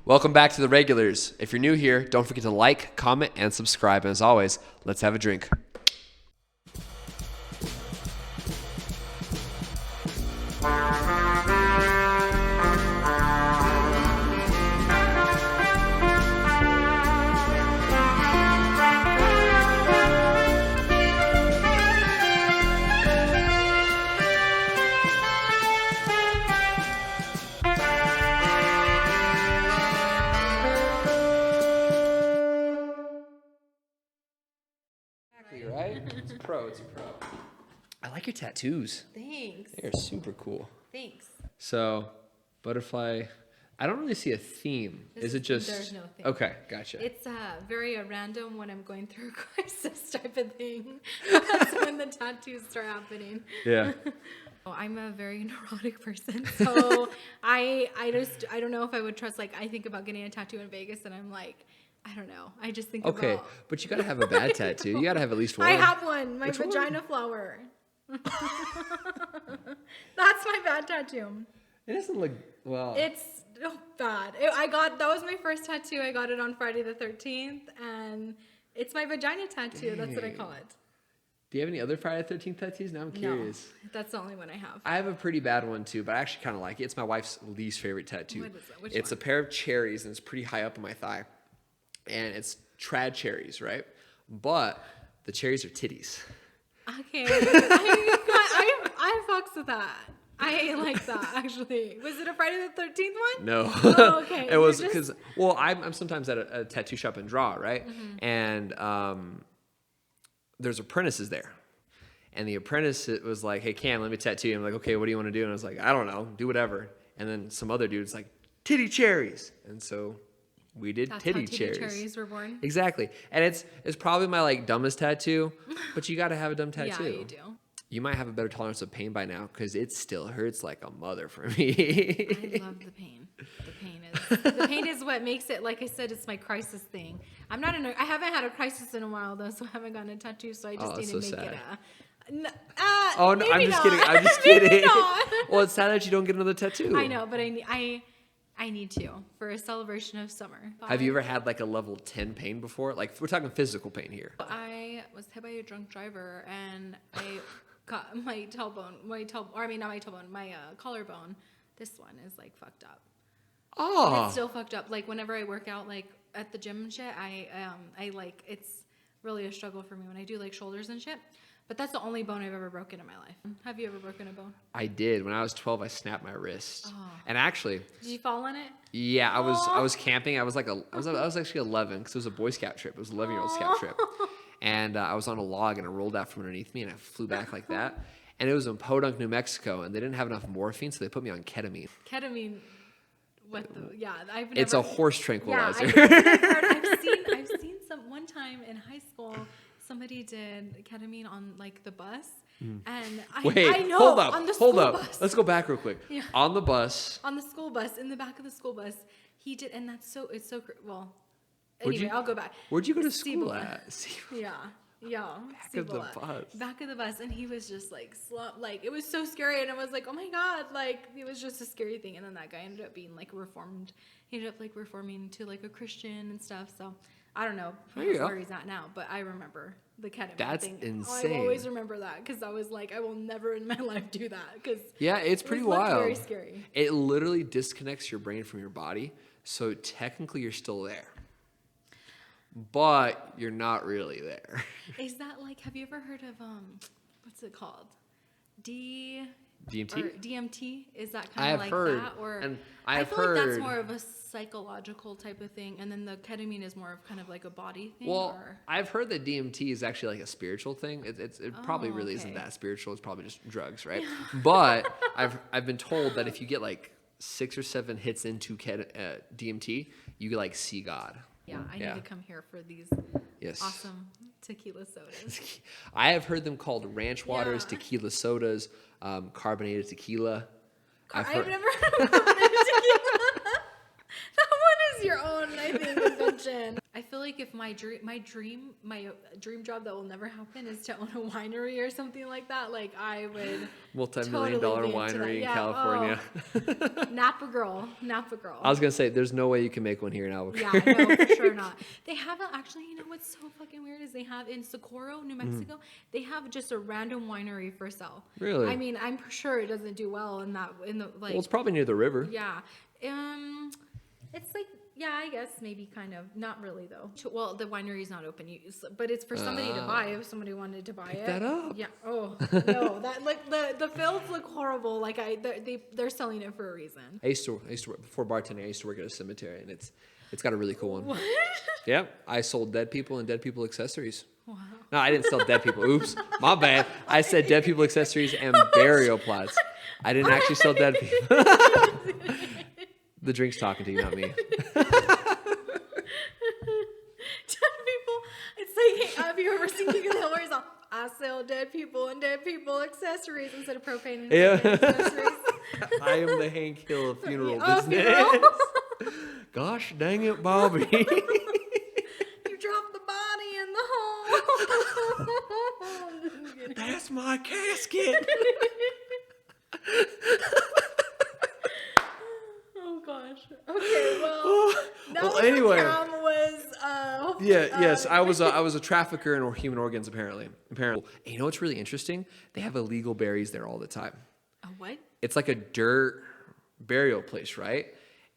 Welcome back to the regulars. If you're new here, don't forget to like, comment, and subscribe. And as always, let's have a drink. Right? It's a pro. I like your tattoos. Thanks. They are super cool. Thanks. So, butterfly, I don't really see a theme. Is it just... There's no theme. Okay, gotcha. It's very random when I'm going through a crisis type of thing. That's when the tattoos start happening. Yeah. I'm a very neurotic person, so I don't know if I would trust, I think about getting a tattoo in Vegas and I'm like, I don't know. I just think Okay, about... but you gotta have a bad tattoo. You gotta have at least one. I have one. My Which vagina one? flower. That's my bad tattoo. It doesn't look, well... It's bad. That was my first tattoo. I got it on Friday the 13th, and it's my vagina tattoo. That's what I call it. Do you have any other Friday the 13th tattoos? Now I'm curious. No, that's the only one I have. I have a pretty bad one too, but I actually kind of like it. It's my wife's least favorite tattoo. What is it? Which It's one? a pair of cherries, and it's pretty high up on my thigh. And it's trad cherries, right? But the cherries are titties. Okay. I fucks with that. I like that, actually. Was it a Friday the 13th one? No. Oh, okay. It was because, well, I'm sometimes at a tattoo shop in Draw, right? Mm-hmm. And there's apprentices there. And the apprentice was like, hey, Cam, let me tattoo you. I'm like, okay, what do you want to do? And I was like, I don't know, do whatever. And then some other dude's like, titty cherries. And so we did titty cherries. Cherries were born. Exactly. And it's probably my dumbest tattoo, but you got to have a dumb tattoo. Yeah, you do. You might have a better tolerance of pain by now because it still hurts like a mother for me. I love the pain. The pain is what makes it, like I said, it's my crisis thing. I haven't had a crisis in a while though, so I haven't gotten a tattoo, so I just need to make sad. it Oh no, I'm just kidding. I'm just Maybe kidding. not. Well, it's sad that you don't get another tattoo. I know, but I need to for a celebration of summer. Have you ever had a level 10 pain before? We're talking physical pain here. I was hit by a drunk driver and I got my collarbone. This one is fucked up. Oh. And it's still fucked up. Whenever I work out at the gym and shit, it's really a struggle for me when I do shoulders and shit. But that's the only bone I've ever broken in my life. Have you ever broken a bone? I did. When I was 12, I snapped my wrist. Oh. And actually, Did you fall on it? yeah, I was camping. I was actually 11 because it was a Boy Scout trip. It was an 11-year-old Scout trip. And I was on a log and it rolled out from underneath me and I flew back like that. And it was in Podunk, New Mexico, and they didn't have enough morphine, so they put me on ketamine. Ketamine. It's a horse tranquilizer. Yeah, I've seen one time in high school. Somebody did ketamine on the bus, and I know hold up, on the school bus. Let's go back real quick. Yeah. On the bus. On the school bus, in the back of the school bus, he did, and well. Anyway, I'll go back. Where'd you go to school Cibola. at? Yeah. Back of the bus. Back of the bus, and he was just it was so scary, and I was like, oh my god, it was just a scary thing. And then that guy ended up being reformed. He ended up reforming to a Christian and stuff. So I don't know where he's at now, but I remember the ketamine That's thing. insane. I always remember that because I was I will never in my life do that because it's pretty wild. Very scary. It literally disconnects your brain from your body, so technically you're still there, but you're not really there. Is that have you ever heard of what's it called? DMT? Or DMT? Is that kind of heard, that? Or and I feel heard, that's more of a psychological type of thing, and then the ketamine is more of kind of a body thing. Well, I've heard that DMT is actually a spiritual thing. It probably really isn't okay. that spiritual. It's probably just drugs, right? But I've been told that if you get 6 or 7 hits into DMT, you see God. Yeah, I need to come here for these awesome tequila sodas. I have heard them called ranch waters, Yeah. tequila sodas, carbonated tequila. I've never heard of carbonated tequila. That one is your own, I think, invention. I feel like if my dream job that will never happen is to own a winery or something like that, like I would multi-million-dollar totally be into winery in that. California. Oh, Napa girl. I was gonna say, there's no way you can make one here in Albuquerque. Yeah, no, for sure not. They have actually, you know what's so fucking weird is they have in Socorro, New Mexico, they have just a random winery for sale. Really? I mean, I'm sure it doesn't do well in the like. Well, it's probably near the river. Yeah. It's like, yeah, I guess maybe kind of. Not really though. Well, the winery's not open, but it's for somebody to buy if somebody wanted to buy it. That up. Yeah. Oh no, that like the fields look horrible. Like they're selling it for a reason. I used to work, before bartending. I used to work at a cemetery, and it's got a really cool one. What? Yeah, I sold dead people and dead people accessories. Wow. No, I didn't sell dead people. Oops, my bad. I said dead people accessories and burial plots. I didn't actually sell dead people. The drink's talking to you, not me. Dead people. It's like, have you ever seen King of the Hill where he's all, I sell dead people and dead people accessories instead of propane and accessories. I am the Hank Hill of funeral Oh, business. funeral. Gosh dang it, Bobby. You dropped the body in the hole. That's my casket. Oh gosh. Okay, well, that Well, was anyway. Cam was Yes, I was a trafficker in human organs apparently. And you know what's really interesting? They have illegal berries there all the time. A what? It's like a dirt burial place, right?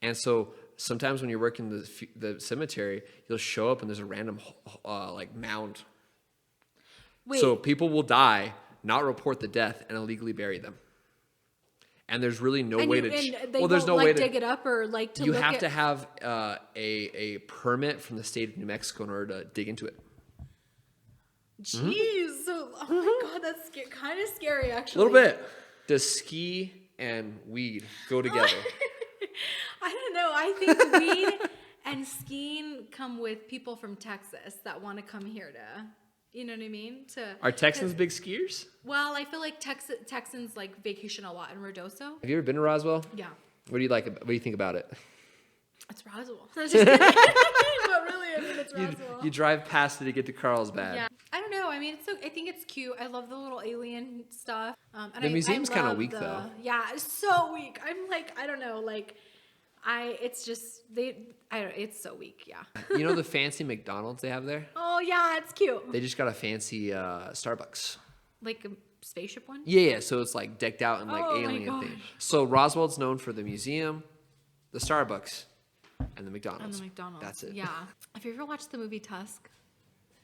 And so sometimes when you're working the cemetery, you'll show up and there's a random like mound. Wait. So people will die, not report the death, and illegally bury them. And there's really no way to. There's no way to dig it up or like to. You look have at... to have a permit from the state of New Mexico in order to dig into it. Jeez, so, oh my god, that's kind of scary actually. A little bit. Does ski and weed go together? I don't know. I think weed and skiing come with people from Texas that want to come here to. You know what I mean? Are Texans big skiers? Well, I feel like Texans like vacation a lot in Rodoso. Have you ever been to Roswell? Yeah. What do you like? What do you think about it? It's Roswell. Just kidding. But really, I mean, it's Roswell. You drive past it to get to Carlsbad. Yeah. I don't know. I mean, I think it's cute. I love the little alien stuff. And The museum's kind of weak, the, though. Yeah, it's so weak. I'm like, I don't know. Like, it's just, it's so weak. Yeah. You know the fancy McDonald's they have there? Oh, yeah, it's cute. They just got a fancy Starbucks. Like a spaceship one? Yeah. So it's like decked out in like Oh, my alien gosh. theme. So Roswell's known for the museum, the Starbucks, and the McDonald's. That's it. Yeah. Have you ever watched the movie Tusk?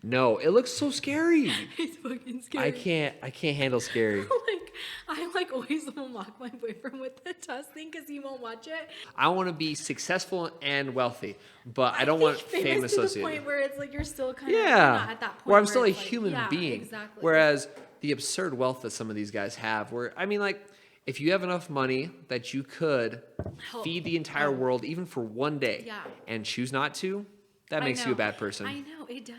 No, it looks so scary. It's fucking scary. I can't handle scary. I always will mock my boyfriend with the Tusk thing because he won't watch it. I want to be successful and wealthy, but I don't want fame associated. To the point where it's like you're still kind of Yeah, not at that point where I'm still a it's like, human yeah, being. Exactly. Whereas the absurd wealth that some of these guys have, if you have enough money that you could feed the entire world even for one day, and choose not to, that makes you a bad person. I know it does.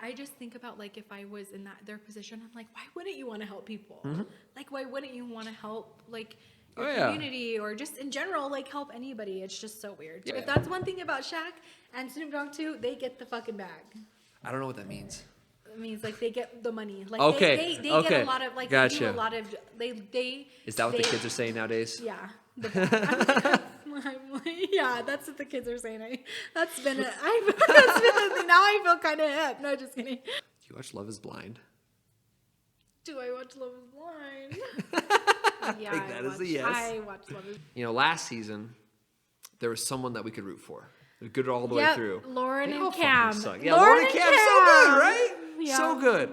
I just think about if I was in their position, I'm like, why wouldn't you want to help people? Mm-hmm. Why wouldn't you want to help your community or just in general help anybody? It's just so weird. Yeah. If that's one thing about Shaq and Snoop Dogg too, they get the fucking bag. I don't know what that means. It means they get the money. Okay. They get a lot of Gotcha. They do a lot of they. Is that what the kids are saying nowadays? Yeah. Yeah, that's what the kids are saying. That's been a thing. Now I feel kind of hip. No, just kidding. Do you watch Love Is Blind? Do I watch Love Is Blind? Yeah, think that is a yes. I watch Love Is Blind. Last season, there was someone that we could root for. Good all the way through. Lauren They and all Cam. fucking suck. Yeah, Lauren and Cam, so good, right? Yeah. So good.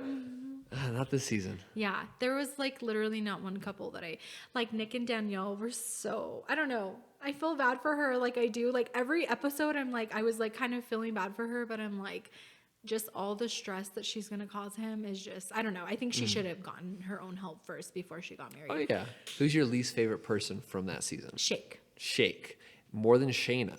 Not this season. Yeah, there was literally not one couple that Nick and Danielle were so, I don't know. I feel bad for her. I do. Every episode, I was kind of feeling bad for her, but I'm just all the stress that she's going to cause him is just, I don't know. I think she should have gotten her own help first before she got married. Oh, yeah. Who's your least favorite person from that season? Shake. More than Shayna.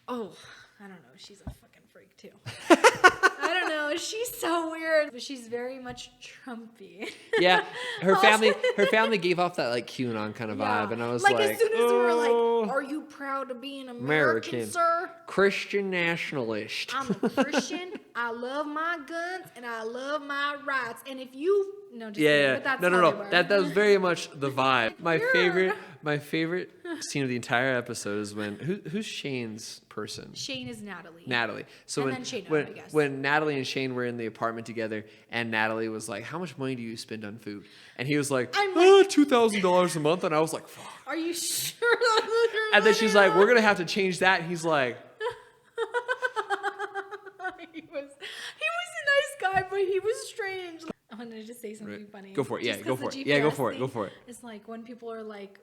Oh, I don't know. She's a fucking freak too. I don't know. know. She's so weird, but she's very much Trumpy. Yeah, her family gave off that like QAnon kind of vibe, and I was like, as soon as we were like, "Are you proud to be an American, sir?" Christian nationalist. I'm a Christian. I love my guns and I love my rights. And if you just kidding, but that's no. That was very much the vibe. My favorite scene of the entire episode is when who's Shane's person? Shane is Natalie. Natalie. So and then Shane, when, I guess. when Natalie and Shane were in the apartment together, and Natalie was like, "How much money do you spend on food?" And he was like, $2,000 a month. And I was like, "Fuck." Are you sure? And then she's like, "We're gonna have to change that." And he's like, he was a nice guy, but he was strange. I wanted to just say something funny. Go for it. Yeah, Just go 'cause for the it. Yeah, go GPS for it. Go thing for it. It's like when people are like,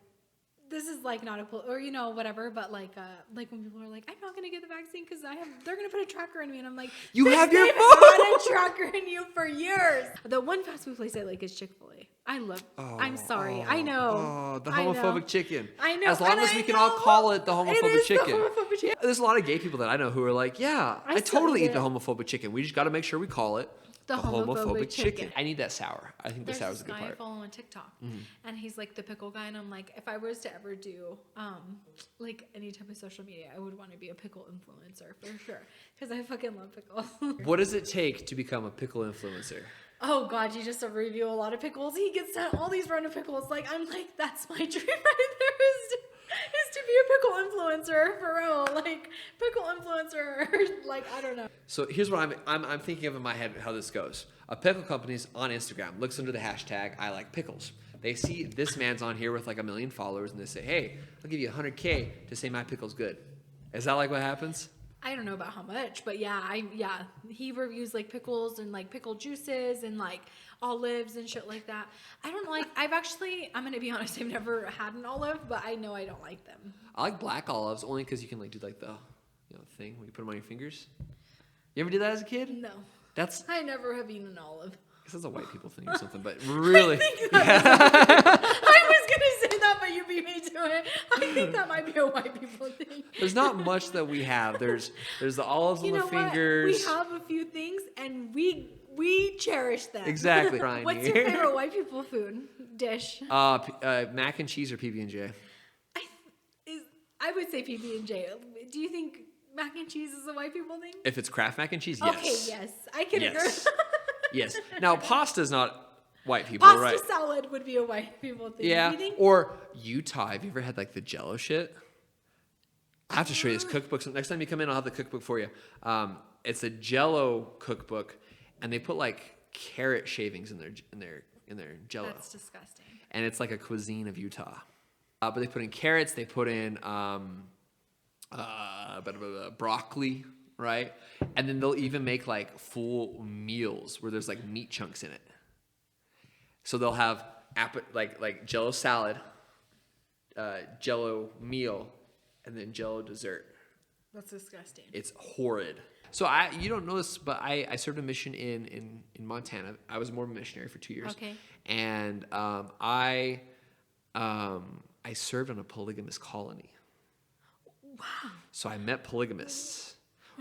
this is like not a or whatever, but like when people are like, I'm not gonna get the vaccine because they're gonna put a tracker in me, and I'm like, You have your they've phone. had a tracker in you for years. The one fast food place I like is Chick-fil-A. I love. I'm sorry. I know. Oh, the homophobic chicken. I know. As long and as we can all call it the homophobic It is chicken. The homophobic chicken. There's a lot of gay people that I know who are like, yeah, I still totally eat eat the it. homophobic chicken. We just got to make sure we call it The homophobic chicken. I need that sour. I think the There's sour is this a good guy I part. follow on TikTok, and he's like the pickle guy, and I'm like, if I was to ever do like any type of social media, I would want to be a pickle influencer for sure, because I fucking love pickles. What does it take to become a pickle influencer? Oh God, you just review a lot of pickles. He gets sent all these random pickles. Like I'm like, that's my dream right there is to be a pickle influencer for real. Like pickle influencer. Like I don't know. So here's what I'm thinking of in my head how this goes. A pickle company's on Instagram, looks under the hashtag I like pickles. They see this man's on here with like 1 million followers, and they say, hey, I'll give you $100K to say my pickle's good. Is that like what happens? I don't know about how much, but yeah, he reviews like pickles and like pickle juices and like olives and shit like that. I don't like. I'm gonna be honest. I've never had an olive, but I know I don't like them. I like black olives only because you can like do like the thing where you put them on your fingers. You ever do that as a kid? No, I never have eaten an olive. guess that's a white people thing or something, but really. I was gonna say that, but you beat me to it. I think that might be a white people thing. There's not much that we have. There's the olives on the fingers. We have a few things, and we cherish them. Exactly. What's your favorite white people food dish? Mac and cheese or PB&J? I would say PB&J. Do you think mac and cheese is a white people thing? If it's Kraft mac and cheese, yes. Okay, yes. I can agree. Yes. Now, pasta's not white people, right? Pasta salad would be a white people thing. Yeah. Do you think? Or Utah. Have you ever had like the Jello shit? I have to show you this cookbook. So next time you come in, I'll have the cookbook for you. It's a Jello cookbook, and they put like carrot shavings in their Jello. That's disgusting. And it's like a cuisine of Utah. But they put in carrots. They put in broccoli, right? And then they'll even make like full meals where there's like meat chunks in it. So they'll have like Jello salad, Jello meal, and then Jello dessert. That's disgusting. It's horrid. So you don't know this, but I served a mission in Montana. I was a Mormon missionary for 2 years. Okay. And I served on a polygamous colony. Wow. So I met polygamists.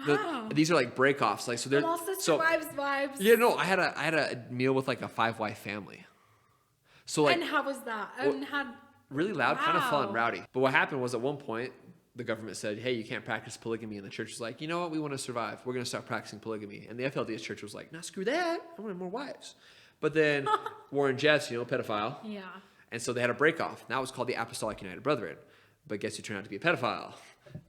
Wow. These are like break-offs. Like so they're Small sister wives vibes. Yeah, no, I had a meal with like a 5-wife family. So like And how was that? really loud, kind of fun, Wow. rowdy. But what happened was at one point the government said, hey, you can't practice polygamy. And the church was like, you know what? We want to survive. We're going to start practicing polygamy. And the FLDS church was like, no, screw that. I want more wives. But then Warren Jeffs, pedophile. Yeah. And so they had a break-off. That was called the Apostolic United Brethren. But guess who turned out to be a pedophile?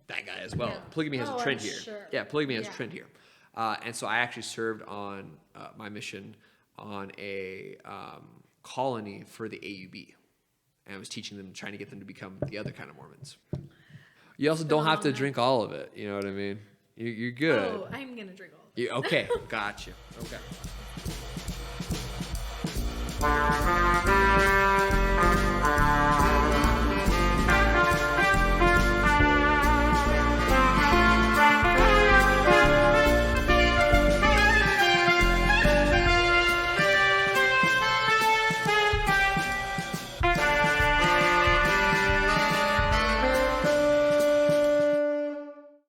That guy as well. Yeah. Polygamy has a trend I'm here. sure. Yeah, polygamy has a Yeah. trend here. And so I actually served on my mission on a colony for the AUB. And I was teaching them, trying to get them to become the other kind of Mormons. You also don't have to drink all of it. You know what I mean? You're good. Oh, I'm going to drink all of it. Okay, gotcha. Okay.